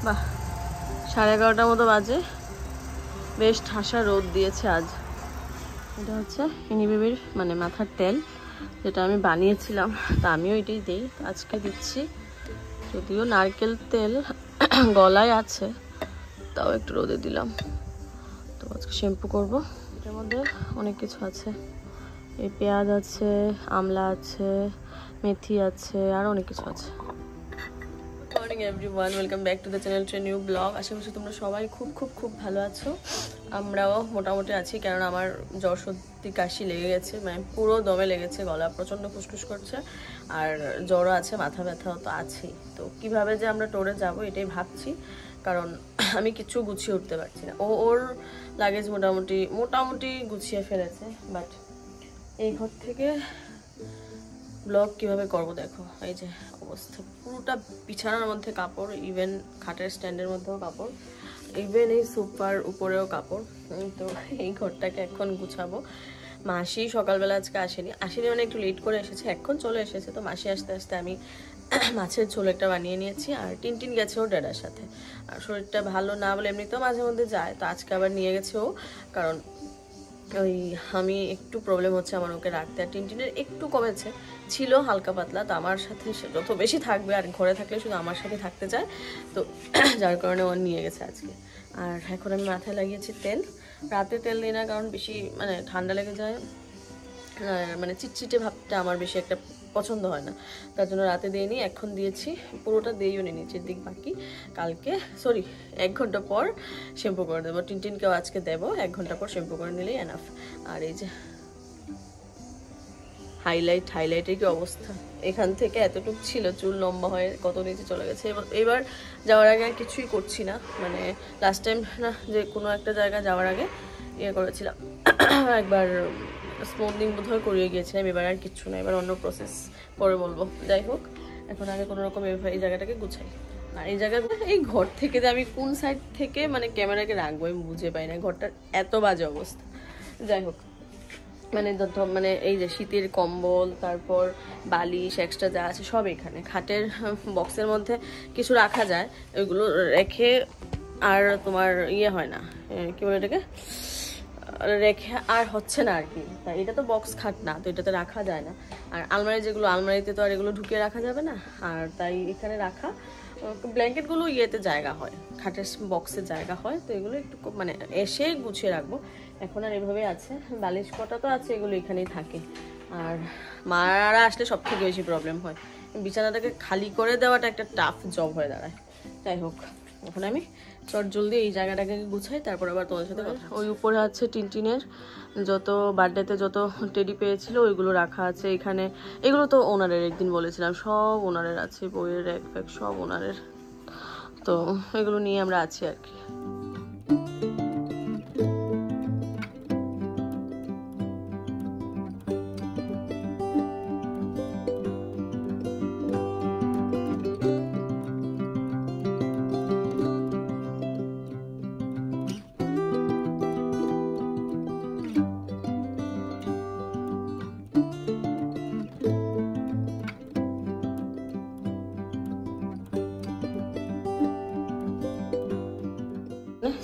বাহ 11:30টার মতো বাজে, বেশ ঠাসা রোদ দিয়েছে আজ। এটা হচ্ছে ইনি বেবির মানে মাথার তেল, যেটা আমি বানিয়েছিলাম, তা আমিও এটাই দিই, আজকে দিচ্ছি। যদিও নারকেল তেল গলায় আছে, তাও একটু রোদে দিলাম। তো আজকে শ্যাম্পু করব। এটার মধ্যে অনেক কিছু আছে, এই পেঁয়াজ আছে, আমলা আছে, মেথি আছে, আর অনেক কিছু আছে। Good morning everyone, welcome back to the channel to new blog. আশা করছি তোমরা সবাই খুব খুব খুব ভালো আছো। আমরাও মোটামুটি আছি, কারণ আমার জ্বর সর্দি কাশি লেগে গেছে, মানে পুরো দমে লেগেছে, গলা প্রচণ্ড খুসখুস করছে, আর জ্বরও আছে, মাথা ব্যথাও তো আছেই। তো কীভাবে যে আমরা টোরে যাব এটাই ভাবছি, কারণ আমি কিছু গুছিয়ে উঠতে পারছি না। ওর লাগেজ মোটামুটি গুছিয়ে ফেলেছে, বাট এই ঘর থেকে ব্লগ কিভাবে করব দেখো। এই যে অবস্থা, পুরোটা বিছানার মধ্যে কাপড়, ইভেন খাটের স্ট্যান্ডের মধ্যেও কাপড়, ইভেন এই সোফার উপরেও কাপড়। তো এই ঘরটাকে এখন গুছাবো। মাসি সকালবেলা আজকে আসেনি মানে একটু লেট করে এসেছে, এখন চলে এসেছে। তো মাসি আসতে আসতে আমি মাছের ঝোল একটা বানিয়ে নিয়েছি, আর টিনটিন গেছে ওর ড্যাডার সাথে। আর শরীরটা ভালো না বলে এমনিতেও মাঝে মধ্যে যায়, তো আজকে আবার নিয়ে গেছে ও, কারণ ওই আমি একটু প্রবলেম হচ্ছে আমার ওকে রাখতে। আর টিনটিনের একটু কমেছে, ছিল হালকা পাতলা, তো আমার সাথে যত বেশি থাকবে, আর ঘরে থাকলে শুধু আমার সাথে থাকতে চায়, তো যার কারণে ও নিয়ে গেছে আজকে। আর এখন আমি মাথায় লাগিয়েছি তেল। রাতে তেল দিই না, কারণ বেশি মানে ঠান্ডা লেগে যায়, মানে চিটচিটে ভাবটা আমার বেশি একটা পছন্দ হয় না, তার জন্য রাতে দিয়ে নিই। এখন দিয়েছি, পুরোটা দিয়েও নিই নিচের দিক, বাকি কালকে 1 ঘন্টা পর শ্যাম্পু করে দেবো। টিনটিনকেও আজকে দেবো, 1 ঘন্টা পর শ্যাম্পু করে নিলেই এনাফ। আর এই যে হাইলাইটের কি অবস্থা, এখান থেকে এতটুকু ছিল চুল, লম্বা হয়ে কত নিচে চলে গেছে। এবার যাওয়ার আগে আর কিছুই করছি না, মানে লাস্ট টাইম না যে কোনো একটা জায়গা যাওয়ার আগে ইয়ে করেছিলাম, একবার স্মুথনিং বোধহয় করিয়ে গিয়েছিলাম, এবার আর কিচ্ছু না, এবার অন্য প্রসেস পরে বলবো। যাই হোক, এখন আগে কোনো রকম এই জায়গাটাকে গুছাই। আর এই জায়গা, এই ঘর থেকে যে আমি কোন সাইড থেকে মানে ক্যামেরাকে রাখবো আমি বুঝে পাই না, ঘরটার এত বাজে অবস্থা। যাই হোক, মানে এই যে শীতের কম্বল, তারপর বালিশ এক্সট্রা যা আছে সব এখানে। খাটের বক্সের মধ্যে কিছু রাখা যায়, ওইগুলো রেখে আর তোমার ইয়ে হয় না, কি বলে এটাকে, রেখে আর হচ্ছে না আর কি। তাই এটা তো বক্স খাট না, তো এটাতে রাখা যায় না। আর আলমারিতে তো আর এগুলো ঢুকিয়ে রাখা যাবে না, আর তাই এখানে রাখা। ব্ল্যাঙ্কেটগুলো ইয়েতে জায়গা হয়, খাটের বক্সের জায়গা হয়, তো এগুলো একটু মানে এসে গুছিয়ে রাখবো। এখন আর এভাবে আছে, বালিশ কটা তো আছে, এগুলো এখানেই থাকে। আর মারা আসলে সব থেকে বেশি প্রবলেম হয়, বিছানাটাকে খালি করে দেওয়াটা একটা টাফ জব হয়ে দাঁড়ায়। যাই হোক, এখন আমি জলদি এই জায়গাটাকে গুছাই, তারপর আবার তোমাদের সাথে কথা। ওই উপরে আছে টিনটিনের যত বার্থডেতে যত টেডি পেয়েছিল, ওইগুলো রাখা আছে এখানে। এগুলো তো ওনারের, একদিন বলেছিলাম, সব ওনারের আছে, বইয়ের র্যাক ফ্যাক সব ওনারের। তো এগুলো নিয়ে আমরা আছি আর কি।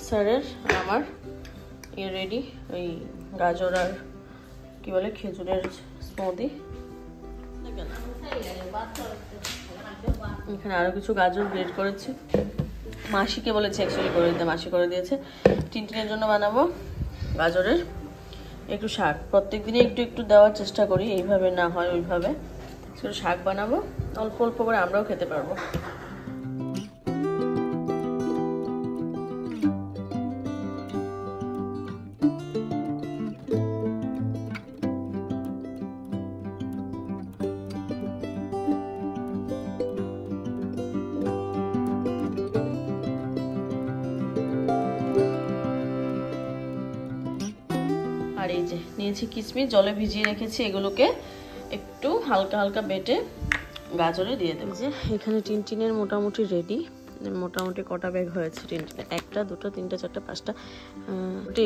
স্যারের আর আমার ইয়ে রেডি, ওই গাজর আর কি বলে খেজুরের স্মুদি। এখানে আরো কিছু গাজর গ্রেট করেছি, মাসিকে বলেছে অ্যাকচুয়ালি করে দিতে, মাসি করে দিয়েছে। টিনটিনের জন্য বানাবো গাজরের একটু শাক, প্রত্যেকদিনই একটু একটু দেওয়ার চেষ্টা করি, এইভাবে না হয় ওইভাবে। শাক বানাবো, অল্প অল্প করে আমরাও খেতে পারবো। আর এই যে নিয়েছি কিশমিশ, জলে ভিজিয়ে রেখেছি, এগুলোকে একটু হালকা হালকা বেটে গাজরে দিয়ে দেবো। যে এখানে টিনটিনের মোটামুটি রেডি, মোটামুটি কটা ব্যাগ হয়েছে টিনটিনের, 1টা 2টা 3টা 4টা 5টা।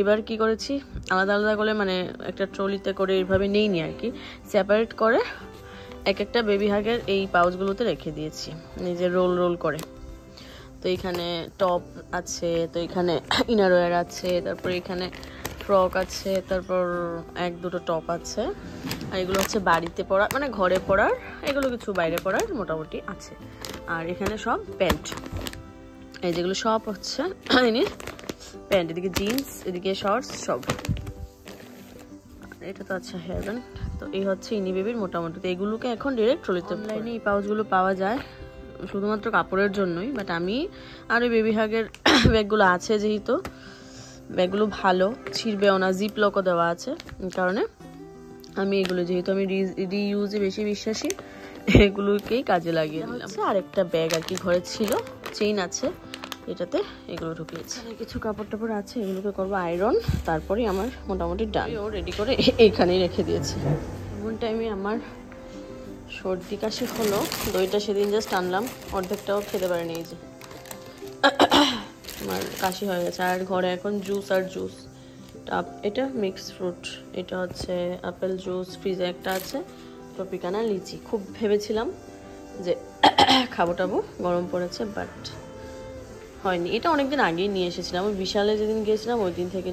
এবার কি করেছি, আলাদা আলাদা করে মানে একটা ট্রলিতে করে এইভাবে নেইনি আর কি, সেপারেট করে এক একটা বেবি হাগের এই পাউচগুলোতে রেখে দিয়েছি, নিজে রোল করে। তো তো এখানে টপ আছে, তো এখানে ইনারওয়্যার আছে, তারপর এখানে ফ্রক আছে, তারপর 1-2টো টপ আছে। আর এগুলো হচ্ছে বাড়িতে পরা, মানে ঘরে পরার, এগুলো কিছু বাইরে পরার মোটামুটি আছে। আর এখানে সব প্যান্ট, এই যেগুলো সব হচ্ছে প্যান্ট, এদিকে জিন্স, এদিকে শর্টস সব। এটা তো আচ্ছা হেয়ার ব্যান্ড। তো এই হচ্ছে ইনি বেবির মোটামুটি। তো এগুলোকে এখন ডিরেক্ট ট্রলিতে, অনলাইনে এই পাউচগুলো পাওয়া যায় শুধুমাত্র কাপড়ের জন্যই, বাট আমি আর ওই বেবি হাগের ব্যাগগুলো আছে, যেহেতু ব্যাগগুলো ভালো, ছিঁড়বেও না, জিপ লকও দেওয়া আছে, কারণে আমি এগুলো, যেহেতু আমি রিইউজে বেশি বিশ্বাসী, এগুলোকেই কাজে লাগিয়ে দিলাম। আরেকটা ব্যাগ আর কি ঘরে ছিল, চেইন আছে এটাতে, এগুলো ঢুকিয়েছি। কিছু কাপড় টাপড় আছে, এগুলোকে করবো আয়রন, তারপরে আমার মোটামুটি ডান। ও রেডি করে এইখানেই রেখে দিয়েছি। এমন টাইমে আমার সর্দি কাশি হলো, দইটা সেদিন জাস্ট আনলাম, অর্ধেকটাও খেতে পারিনি, এই যে আমার কাশি হয়ে গেছে। আর ঘরে এখন জুস আর জুস, এটা মিক্স ফ্রুট, এটা হচ্ছে আপেল জুস, ফ্রিজে একটা আছে, ট্রপিকানা লিচি। খুব ভেবেছিলাম যে খাবো টাবো, গরম পড়েছে, বাট হয়নি। এটা অনেকদিন আগেই নিয়ে এসেছিলাম, ওই বিশালে যেদিন গিয়েছিলাম ওই দিন থেকে,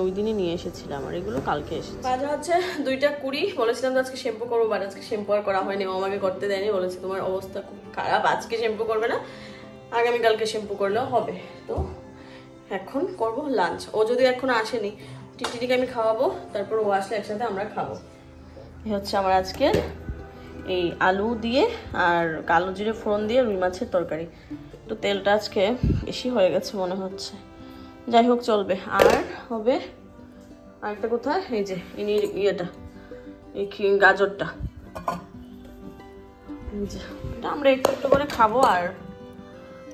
ওই দিনই নিয়ে এসেছিলাম। আর এগুলো কালকে এসেছে। বাজে হচ্ছে 2:20। বলেছিলাম তো আজকে শ্যাম্পু করবো, বাট আজকে শ্যাম্পু আর করা হয়নি, ও আমাকে করতে দেয়নি, বলেছে তোমার অবস্থা খুব খারাপ, আজকে শ্যাম্পু করবে না, আগামীকালকে শ্যাম্পু করলেও হবে। তো এখন করব লাঞ্চ। ও যদি এখনো আসেনি, টিটিকে আমি খাওয়াবো, তারপর ও আসলে একসাথে আমরা খাবো। এই হচ্ছে আমার আজকে এই আলু দিয়ে আর কালো জিরে ফোড়ন দিয়ে রুই মাছের তরকারি। তো তেলটা আজকে বেশি হয়ে গেছে মনে হচ্ছে, যাই হোক চলবে। আর হবে আরেকটা কোথায়, এই যে ইনির ইয়েটা, এই গাজরটা, এই যে এটা আমরা একটু একটু করে খাবো, আর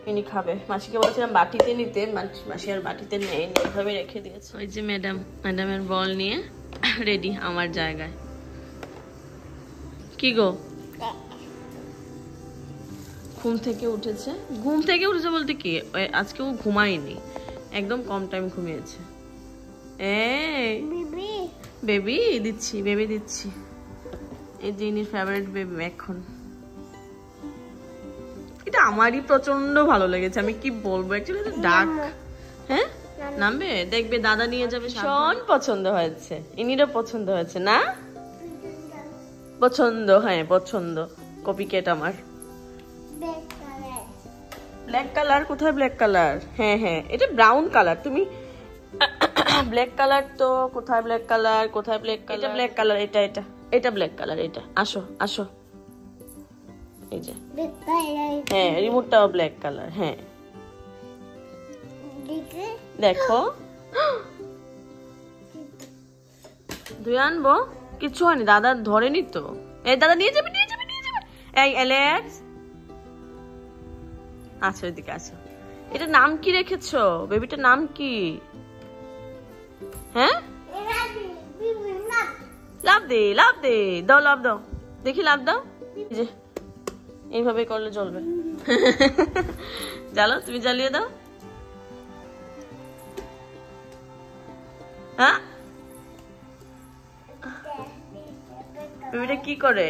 ইনি খাবে। মাসিকে বলেছিলাম বাটিতে নিতে, মাসি আর বাটিতে নেই, এইভাবে রেখে দিয়েছে। ওই যে ম্যাডামের বল নিয়ে রেডি আমার জায়গায়। কি গো, ঘুম থেকে উঠেছে বলতে কি, আজকে ও ঘুমায়নি, একদম কম টাইম ঘুমিয়েছে। বেবি দিচ্ছি, এই যে ইনির ফেভারিট বেবি এখন। এটা আমারই প্রচন্ড ভালো লেগেছে, আমি কি বলবো, অ্যাকচুয়ালি এটা ডাক। হ্যাঁ নামবে, দেখবে দাদা নিয়ে যাবে। ভীষণ পছন্দ হয়েছে, ইনিরও পছন্দ হয়েছে না? পছন্দ, হ্যাঁ পছন্দ। কপিকেট আমার ব্ল্যাক কালার, কোথায় ব্ল্যাক কালার? হ্যাঁ হ্যাঁ, এটা ব্রাউন কালার, তুমি ব্ল্যাক কালার তো কোথায়, ব্ল্যাক কালার কোথায়, ব্ল্যাক কালার, এটা ব্ল্যাক কালার, এটা ব্ল্যাক কালার, এটা আসো আসো, এই যে হ্যাঁ, রিমোটটাও ব্ল্যাক কালার। হ্যাঁ দেখো, ধুয়ে আনবো, কিচ্ছু হয়নি, দাদা ধরেনি তো। এই দাদা নিয়ে যাবে। এই অ্যালেক্স, আচ্ছা ওইদিকে আসো। এটা নাম কি রেখেছো, বেবিটার নাম কি? হ্যাঁ লাভ দে দাও, লাভ দাও, দেখি লাভ দাও। যে এইভাবে করলে চলবে। জ্বালো, তুমি জ্বালিয়ে দাও। হ্যাঁ বেবিটা কি করে?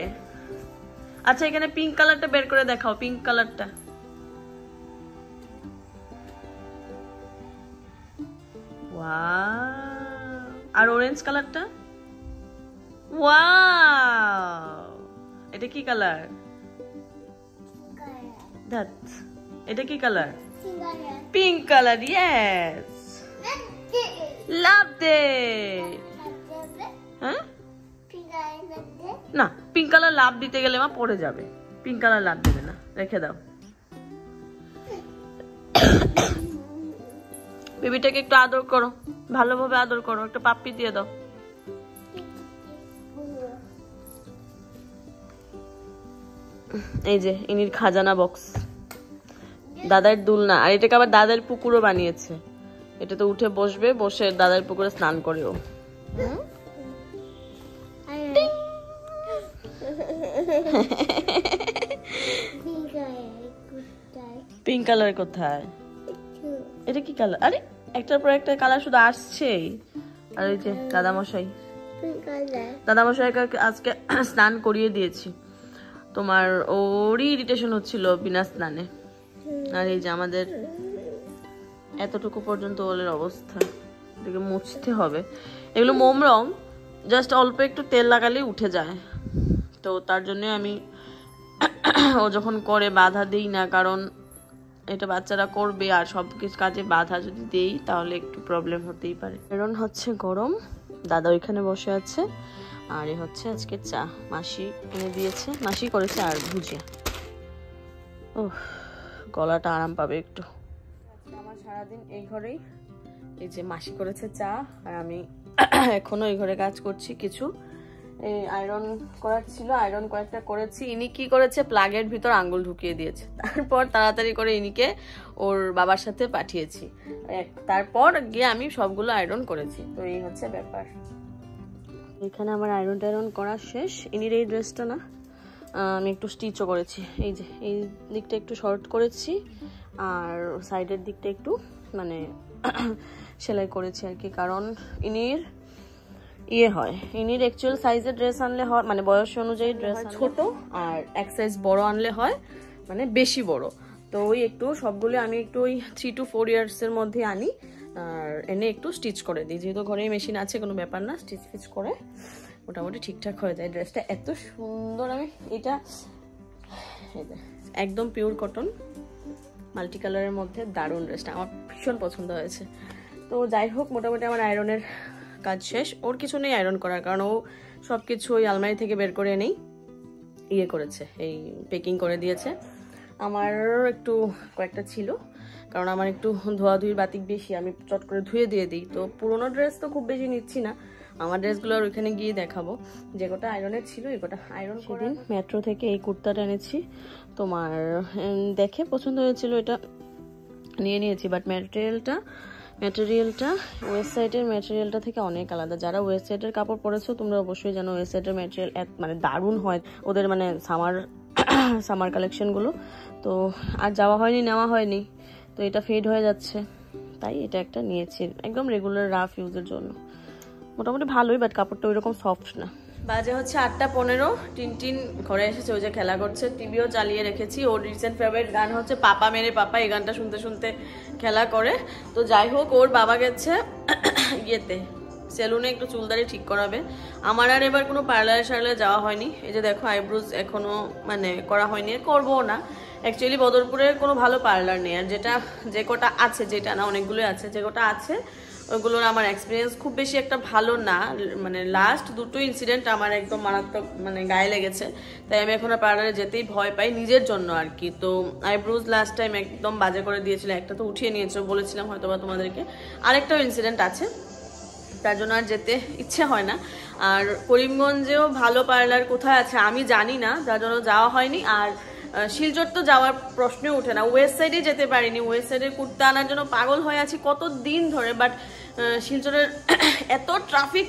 আচ্ছা এখানে পিঙ্ক কালারটা বের করে দেখাও, পিঙ্ক কালারটা। আর অরেঞ্জ কালারটা, ওয়াও, এটা কি কালার? এটা কি কালার? পিঙ্ক কালার, ইয়েস, লাভ দে। হ্যাঁ না, পিঙ্ক কালার লাভ দিতে গেলে মা পড়ে যাবে, পিঙ্ক কালার লাভ দেবে না, রেখে দাও। বেবিটাকে একটু আদর করো, ভালোভাবে আদর করো, একটা পাপ্পি দিয়ে দাও। এই যে ইনির খাজানা বক্স, দাদার দুলনা, আর এটাকে আবার দাদার পুকুরও বানিয়েছে। এটা তো উঠে বসবে, বসে দাদার পুকুরে স্নান করে ও। পিঙ্ক কালার কোথায়? এটা কি কালার? আরে একটার পর একটা কালার শুধু আসছেই। আর ওই যে দাদামশাইকে আজকে স্নান করিয়ে দিয়েছি, তোমার ওরই ইরিটেশন হচ্ছিল বিনা স্নানে। আর এই যে আমাদের এতটুকু পর্যন্ত ওলের অবস্থা, এটাকে মুছতে হবে। এগুলো মোম রং, জাস্ট অল্প একটু তেল লাগালেই উঠে যায়। তো তার জন্য আমি ও যখন করে বাধা দিই না, কারণ এটা বাচ্চারা করবে আর সব কিছু কাজে বাধা যদি দেই তাহলে একটু প্রবলেম হতেই পারে। কারণ হচ্ছে গরম, দাদা ওইখানে বসে আছে, আর এ হচ্ছে আজকে চা মাসি এনে দিয়েছে, মাসি করেছে আর ভুজিয়া। ও গলাটা আরাম পাবে একটু। আমার সারাদিন এই ঘরেই, এই যে মাসি করেছে চা আর আমি এখনো এই ঘরে কাজ করছি। কিছু আয়রন করার ছিল, আয়রন কয়েকটা করেছি। ইনি কি করেছে, প্লাগের ভিতর আঙ্গুল ঢুকিয়ে দিয়েছে। তারপর তাড়াতাড়ি করে ইনিকে ওর বাবার সাথে পাঠিয়েছি, তারপর গিয়ে আমি সবগুলো আয়রন করেছি। তো এই হচ্ছে ব্যাপার। এখানে আমার আয়রন টায়রন করা শেষ। ইনির এই ড্রেসটা না আমি একটু স্টিচও করেছি, এই যে এই দিকটা একটু শর্ট করেছি আর সাইডের দিকটা একটু মানে সেলাই করেছি আর কি। কারণ ইনির হয়, ইনির অ্যাকচুয়াল সাইজের ড্রেস আনলে হয় মানে বয়স অনুযায়ী ড্রেস ছোট, আর এক সাইজ বড় আনলে হয় মানে বেশি বড়। তো ওই একটু সবগুলো আমি একটু ওই 3 to 4 ইয়ার্সের মধ্যে আনি আর এনে একটু স্টিচ করে দিই। যেহেতু ঘরে মেশিন আছে কোনো ব্যাপার না, স্টিচ ফিচ করে মোটামুটি ঠিকঠাক হয়ে যায়। ড্রেসটা এত সুন্দর, আমি এটা একদম পিওর কটন মাল্টি কালারের মধ্যে দারুণ ড্রেসটা আমার ভীষণ পছন্দ হয়েছে। তো যাই হোক, মোটামুটি আমার আয়রনের কাজ শেষ। ওর কিছু নেই আয়রন করার, কারণ ও সব কিছু ওই আলমারি থেকে বের করে এনেই ইয়ে করেছে, এই প্যাকিং করে দিয়েছে। আমার একটু কয়েকটা ছিল, কারণ আমার একটু ধোয়াধুয়ির বাতিক বেশি, আমি চট করে ধুয়ে দিয়ে দিই। তো পুরোনো ড্রেস তো খুব বেশি নিচ্ছি না, আমার ড্রেসগুলো আর ওইখানে গিয়ে দেখাবো। যে কটা আয়রনের ছিল এই কটা আয়রন। সেদিন মেট্রো থেকে এই কুর্তাটা এনেছি, তোমার দেখে পছন্দ হয়েছিল, এটা নিয়ে নিয়েছি। বাট ম্যাটেরিয়ালটা ওয়েস্ট সাইডের ম্যাটেরিয়ালটা থেকে অনেক আলাদা। যারা ওয়েস্ট সাইডের কাপড় পরেছো তোমরা অবশ্যই জানো ওয়েস্ট সাইডের ম্যাটেরিয়াল মানে দারুণ হয় ওদের, মানে সামার কালেকশনগুলো। তো আর যাওয়া হয়নি, নেওয়া হয়নি, তো এটা ফেড হয়ে যাচ্ছে, তাই এটা একটা নিয়েছি একদম রেগুলার রাফ ইউজের জন্য। মোটামুটি ভালোই, বাট কাপড়টা ওই রকম সফট না। বাজে হচ্ছে 8:15। টিনটিন ঘরে এসেছে, ওই যে খেলা করছে, টিভিও চালিয়ে রেখেছি। ওর রিসেন্ট ফেভারিট গান হচ্ছে পাপা মেরে পাপা, এই গানটা শুনতে শুনতে খেলা করে। তো যাই হোক, ওর বাবা গেছে ইয়েতে সেলুনে একটু চুলদারি ঠিক করাবে। আমার আর এবার কোনো পার্লারে যাওয়া হয়নি। এই যে দেখো আইব্রোজ এখনো মানে করা হয়নি, করবো না। অ্যাকচুয়ালি বদরপুরে কোনো ভালো পার্লার নেই, আর যে কটা আছে, যেটা না অনেকগুলোই আছে, যে কটা আছে ওইগুলোর আমার এক্সপিরিয়েন্স খুব বেশি একটা ভালো না। মানে লাস্ট দুটো ইনসিডেন্ট আমার একদম মারাত্মক মানে গায়ে লেগেছে, তাই আমি এখন আর পার্লারে যেতেই ভয় পাই নিজের জন্য আর কি। তো আইব্রোজ লাস্ট টাইম একদম বাজে করে দিয়েছিল, একটা তো উঠিয়ে নিয়েছো বলেছিলাম হয়তো বা তোমাদেরকে, আরেকটাও ইনসিডেন্ট আছে, তার জন্য আর যেতে ইচ্ছে হয় না। আর করিমগঞ্জেও ভালো পার্লার কোথায় আছে আমি জানি না, যার জন্য যাওয়া হয়নি। আর শিলচর তো যাওয়ার প্রশ্ন ওঠে না, ওয়েস্ট সাইডে যেতে পারিনি, ওয়েস্ট সাইডের কুর্তা আনার জন্য পাগল হয়ে আছি কত দিন ধরে। বাট শিলচরের এত ট্রাফিক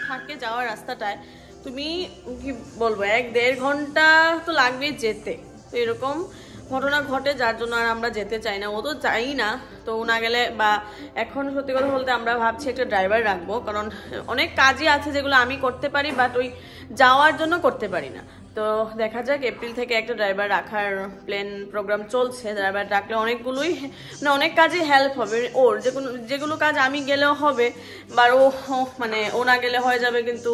থাকে যাওয়ার রাস্তাটায়, তুমি কি বলবো 1-1.5 ঘন্টা তো লাগবেই যেতে। তো এরকম ঘটনা ঘটে, যার জন্য আর আমরা যেতে চাই না। ও তো চাই না, তো না গেলে বা এখন সত্যি কথা বলতে আমরা ভাবছি একটা ড্রাইভার রাখবো, কারণ অনেক কাজই আছে যেগুলো আমি করতে পারি বাট ওই যাওয়ার জন্য করতে পারি না। তো দেখা যাক, এপ্রিল থেকে একটা ড্রাইভার রাখার প্রোগ্রাম চলছে। ড্রাইভার রাখলে অনেকগুলোই মানে অনেক কাজে হেল্প হবে ওর, যেগুলো কাজ আমি গেলেও হবে বা ও না গেলে হয়ে যাবে, কিন্তু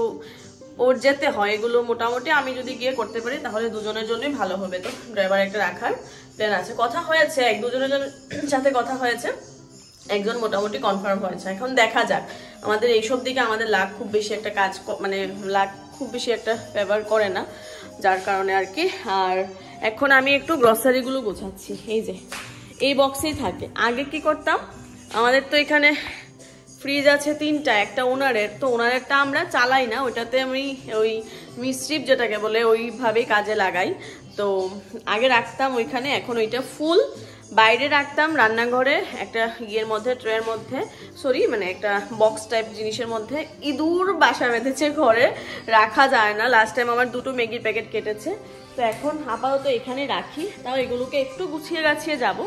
ওর যেতে হয়। এগুলো মোটামুটি আমি যদি গিয়ে করতে পারি তাহলে দুজনের জন্যই ভালো হবে। তো ড্রাইভার একটা রাখার প্ল্যান আছে, কথা হয়েছে, 1-2 জনের সাথে কথা হয়েছে, একজন মোটামুটি কনফার্ম হয়েছে। এখন দেখা যাক, আমাদের এইসব দিকে আমাদের লাক খুব বেশি একটা কাজ মানে লাক খুব বেশি একটা ফেভার করে না, যার কারণে আর কি। আর এখন আমি একটু গ্রসারিগুলো গোছাচ্ছি, এই যে এই বক্সেই থাকে। আগে কি করতাম, আমাদের তো এখানে ফ্রিজ আছে 3টা, একটা ওনারের, তো ওনারেরটা আমরা চালাই না, ওইটাতে আমি ওই মিস্ট্রিপ যেটাকে বলে ওইভাবেই কাজে লাগাই। তো আগে রাখতাম ওইখানে, এখন ওইটা ফুল বাইরে রাখতাম রান্নাঘরে একটা ইয়ের মধ্যে, ট্রের মধ্যে, মানে একটা বক্স টাইপ জিনিসের মধ্যে। ইঁদুর বাসা বেঁধেছে ঘরে, রাখা যায় না। লাস্ট টাইম আমার 2টো ম্যাগির প্যাকেট কেটেছে, তো এখন আপাতত এখানে রাখি। তাও এগুলোকে একটু গুছিয়ে গাছিয়ে যাব।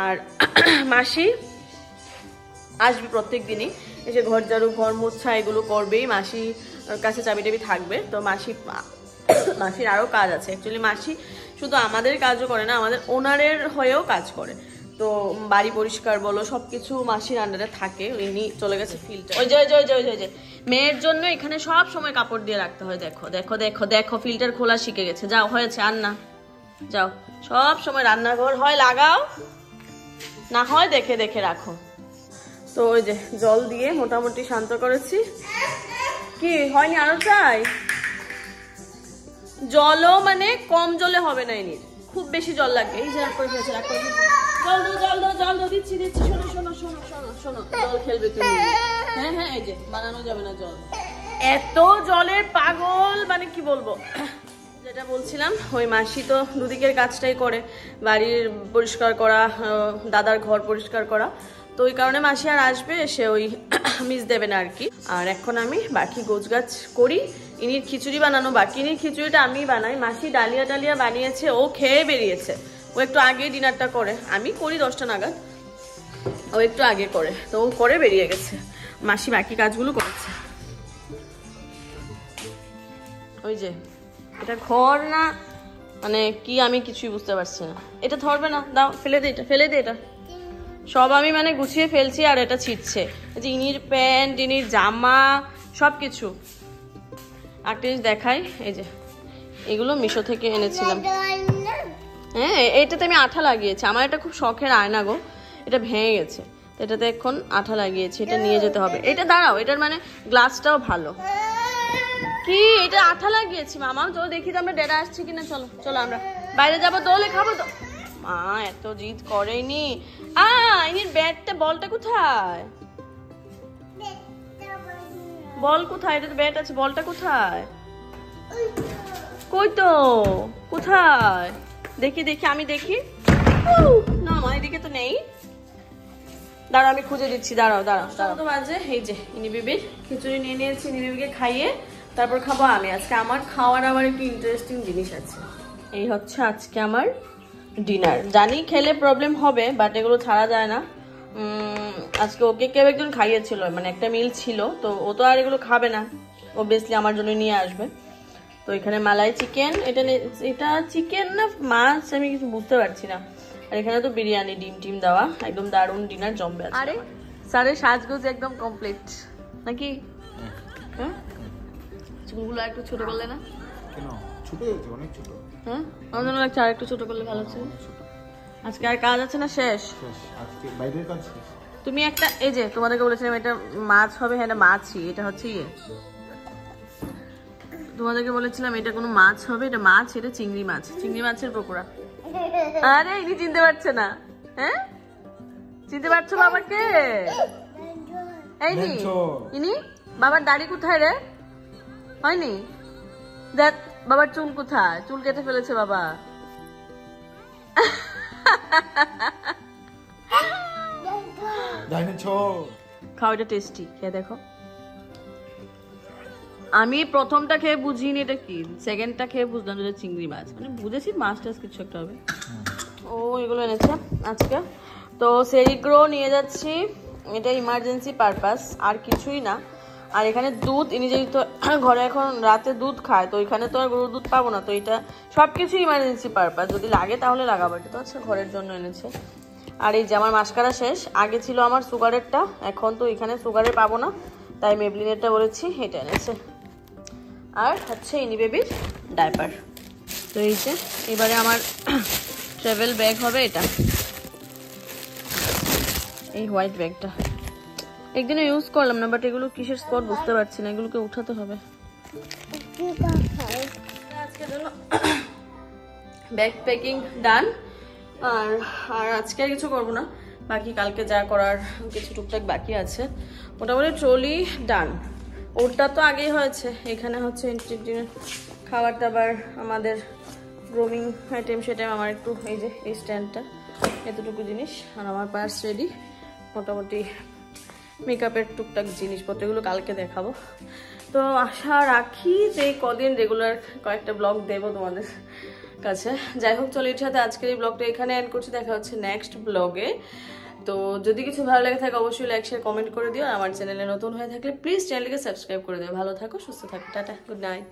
আর মাসি আসবে প্রত্যেক দিনই, এসে ঘর ঝাড়ু ঘর মোছা এগুলো করবেই। মাসির কাছে চাবি টাবি থাকবে। তো মাসির আরও কাজ আছে। অ্যাকচুয়ালি মাসি শুধু আমাদের কাজও করে না, আমাদের ওনারের হয়েও কাজ করে। তো বাড়ি পরিষ্কার বলো সবকিছু মাসির আন্ডারে থাকে। ইনি চলে গেছে ফিল্টার। ওই যে ওই যে মেয়ের জন্য এখানে সব সময় কাপড় দিয়ে রাখতে হয়। দেখো দেখো দেখো দেখো ফিল্টার খোলা শিখে গেছে। যাও হয়েছে আর না, যাও সব সময় রান্নাঘর হয় লাগাও, না হয় দেখে দেখে রাখো। তো ওই যে জল দিয়ে মোটামুটি শান্ত করেছি। কি হয়নি আরো চাই? জলও মানে কম জলে হবে না, এনির খুব বেশি জল লাগবে। এই যে রাগ করে ফেলেছে, রাগ করে জল দাও দিচ্ছি। শোনো শোনো শোনো শোনো শোনো, জল খেলবে তুমি। হ্যাঁ এই যে বানানো যাবে না জল, এত জলের পাগল মানে কি বলবো। যেটা বলছিলাম, ওই মাসি তো দুদিকের কাজটাই করে, বাড়ির পরিষ্কার করা, দাদার ঘর পরিষ্কার করা। তো ওই কারণে মাসি আর আসবে, সে ওই মিস দেবে না আর কি। আর এখন আমি বাকি গোছগাছ করি। ইনির খিচুড়ি বানানো বাকি। ইনির খিচুড়িটা আমি বানাই, মাসি ডালিয়া টালিয়া বানিয়েছে, ও খেয়ে বেরিয়েছে। ও একটু আগে ডিনারটা করে, আমি করি 10টা নাগাদ, ও একটু আগে করে। তো ও করে বেরিয়ে গেছে, মাসি বাকি কাজগুলো করেছে। ওই যে এটা ঘর না মানে কি আমি কিছুই বুঝতে পারছি না। এটা ধরবে না, দাও ফেলে দে, এটা ফেলে দে। এটা সব আমি মানে গুছিয়ে ফেলছি আর এটা ছিটছে। যে ইনির প্যান্ট, ইনির জামা সবকিছু। একটা জিনিস দেখাই, এই যে এগুলো মিশো থেকে এনেছিলাম। হ্যাঁ এইটাতে আমি আঠা লাগিয়েছি, আমার এটা খুব শখের আয়না গো, এটা ভেঙে গেছে, এটাতে এখন আঠা লাগিয়েছি, এটা নিয়ে যেতে হবে। এটা দাঁড়াও, এটার মানে গ্লাসটাও ভালো। কি এটা আঠা লাগিয়েছি মামা? চলো দেখি তো আমরা ডেরা আসছি কিনা। চলো চলো আমরা বাইরে যাবো, দোলে খাবো তো। মা এত জিদ করেনি। ইনির ব্যাটটা, বলটা কোথায়? বল কোথায়? এটা তো ব্যাট আছে, বলটা কোথায়? কই তো, কোথায়? দেখি দেখি, আমি দেখি। না মা এদিকে তো নেই, দাঁড়াও আমি খুঁজে দিচ্ছি। দাঁড়াও দাঁড়াও দাঁড়াও। তো বাজে এই যে ইনি বিবির খিচুড়ি নিয়ে নিয়েছি, ইনি বিবিকে খাইয়ে তারপর খাবো আমি। আজকে আমার খাওয়ার আবার একটু ইন্টারেস্টিং জিনিস আছে। এই হচ্ছে আজকে আমার ডিনার। জানি খেলে প্রবলেম হবে, বাট এগুলো ছাড়া যায় না। আজকে ওকে কেউ একজন খাইয়েছিল, মানে একটা মিল ছিল, তো ও তো আর এগুলো খাবে না, অবভিয়াসলি আমার জন্য নিয়ে আসবে। তো এখানে মালাই চিকেন, এটা চিকেন না মাছ আমি কিছু বুঝতে পারছি না। আর এখানে তো বিরিয়ানি, ডিম টিম দেওয়া, একদম দারুণ ডিনার জমবে। আরে স্যারের সাজগোজ একদম কমপ্লিট নাকি? হ্যাঁ চুলগুলো একটু ছোট করলে না? কেন ছোট হয়েছে? অনেক ছোট। হ্যাঁ আমার জন্য লাগছে আর একটু ছোট করলে ভালো ছিল। আজকে আর কাজ আছে না? শেষ আজকে বাইরের কাজ শেষ। তুমি একটা, এই যে তোমাদেরকে বলেছিলাম এটা মাছ হবে, হ্যাঁ এটা মাছই। এটা হচ্ছে তোমাদেরকে বলেছিলাম এটা কোনো মাছ হবে, এটা মাছ, এটা চিংড়ি মাছ, চিংড়ি মাছের পকোড়া। আরে ইনি চিনতে পারছে না? হ্যাঁ চিনতে পারছো বাবাকে? এই নি ইনি বাবার দাড়ি কোথায় রে? হয়নি? দেখ বাবার চুল কোথায়, চুল কেটে ফেলেছে বাবা। খাও, এটা টেস্টি, খেয়ে দেখো। আমি প্রথমটা খেয়ে বুঝিনি এটা কি, সেকেন্ডটা খেয়ে বুঝলাম এটা চিংড়ি মাছ, মানে বুঝেছি মাছ টাছ কিছু একটা হবে। ও এগুলো এনেছে আজকে, তো সেরিগ্রো নিয়ে যাচ্ছি, এটা ইমার্জেন্সি পারপাস আর কিছুই না। আর এখানে দুধ, ইনি যেহেতু ঘরে এখন রাতে দুধ খায়, তো এখানে তো আর গরুর দুধ পাবো না, তো এটা সবকিছু ইমার্জেন্সি পারপাস, যদি লাগে তাহলে লাগাবো। এটা তো আচ্ছা ঘরের জন্য এনেছে। আর এই যে আমার মাস্কারা শেষ, আগে ছিল আমার সুগারেরটা, এখন তো এখানে সুগারের পাবো না, তাই মেবলিনেরটা বলেছি, এটা এনেছে। আর হচ্ছে ইনি বেবির ডাইপার। তো এই যে এবারে আমার ট্রাভেল ব্যাগ হবে এটা, এই হোয়াইট ব্যাগটা। একদিনে ইউজ করলাম না, বাট এগুলো কিসের স্পট বুঝতে পারছি না, এগুলোকে উঠাতে হবে। আজকে জন্য ব্যাগ প্যাকিং ডান। আর আজকে আর কিছু করবো না, বাকি কালকে যা করার কিছু টুকটাক বাকি আছে। মোটামুটি ট্রলি ডান, ওরটা তো আগেই হয়েছে। এখানে হচ্ছে খাবার দাবার, আমাদের গ্রোমিং আইটেম, সেটা আমার একটু, এই যে এই স্ট্যান্ডটা, এতটুকু জিনিস। আর আমার পার্স রেডি, মোটামুটি মেকআপের টুকটাক জিনিসপত্রগুলো কালকে দেখাবো। তো আশা রাখি যে কদিন রেগুলার কয়েকটা ব্লগ দেবো তোমাদের কাছে। যাই হোক চলো, এর সাথে আজকের এই ব্লগটা এখানে এন্ড করছি, দেখা হচ্ছে নেক্সট ব্লগে। তো যদি কিছু ভালো লাগে থাকে অবশ্যই লাইক শেয়ার কমেন্ট করে দিও। আর আমার চ্যানেলে নতুন হয়ে থাকলে প্লিজ চ্যানেলকে সাবস্ক্রাইব করে দিও। ভালো থাকো, সুস্থ থাকো, টাটা, গুড নাইট।